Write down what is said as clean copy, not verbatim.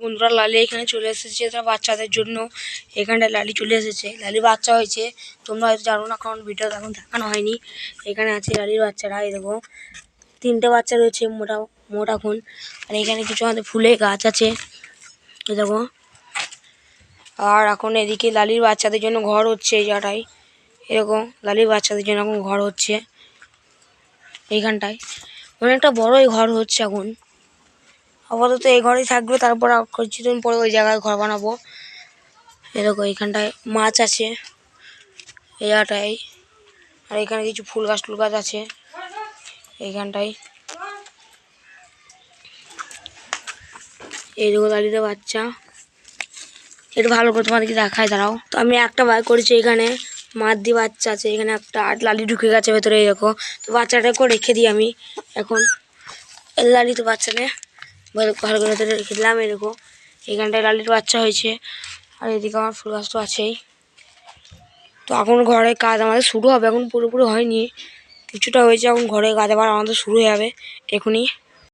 বন্ধুরা লালি এখানে চলে এসেছে তার বাচ্চাদের জন্য। এখানটায় লালি চলে এসেছে, লালির বাচ্চা হয়েছে। তোমরা হয়তো জানো না কারণ ভিডিও এখন দেখানো হয়নি। এখানে আছে লালির বাচ্চারা, এই দেখো 3টে বাচ্চা রয়েছে মোট এখন। আর এখানে কিছু আমাদের ফুলের গাছ আছে, এই দেখো। আর এখন এদিকে লালির বাচ্চাদের জন্য ঘর হচ্ছে এই জায়গাটায়, এরকম লালির বাচ্চাদের জন্য এখন ঘর হচ্ছে এইখানটায়। অনেকটা বড়ই ঘর হচ্ছে এখন। আপাতত এই ঘরেই থাকবে, তারপর কিছুদিন পরে ওই জায়গায় ঘর বানাবো। এরকম এইখানটায় মাছ আছে এই জায়গাটায়। আর এখানে কিছু ফুল গাছ আছে এইখানটায়। এই দেখো লালিদের বাচ্চা, একটু ভালো করে তোমাদেরকে দেখায়, দাঁড়াও। তো আমি একটা বার করেছি, এখানে মাদি বাচ্চা আছে, এখানে একটা আর লালি ঢুকে গেছে ভেতরে, এই দেখো। তো বাচ্চাটাকেও রেখে দিই আমি এখন। লালি তো বাচ্চা নেই, ভালো করে ভেতরে রেখে দিলাম। এরকম এখানটায় লালির বাচ্চা হয়েছে। আর এদিকে আমার ফুল গাছ তো আছেই। তো এখন ঘরে কাজ আমাদের শুরু হবে, এখন পুরোপুরি হয়নি, কিছুটা হয়েছে। এখন ঘরে কাজ আবার আমাদের শুরু হয়ে যাবে এখনই।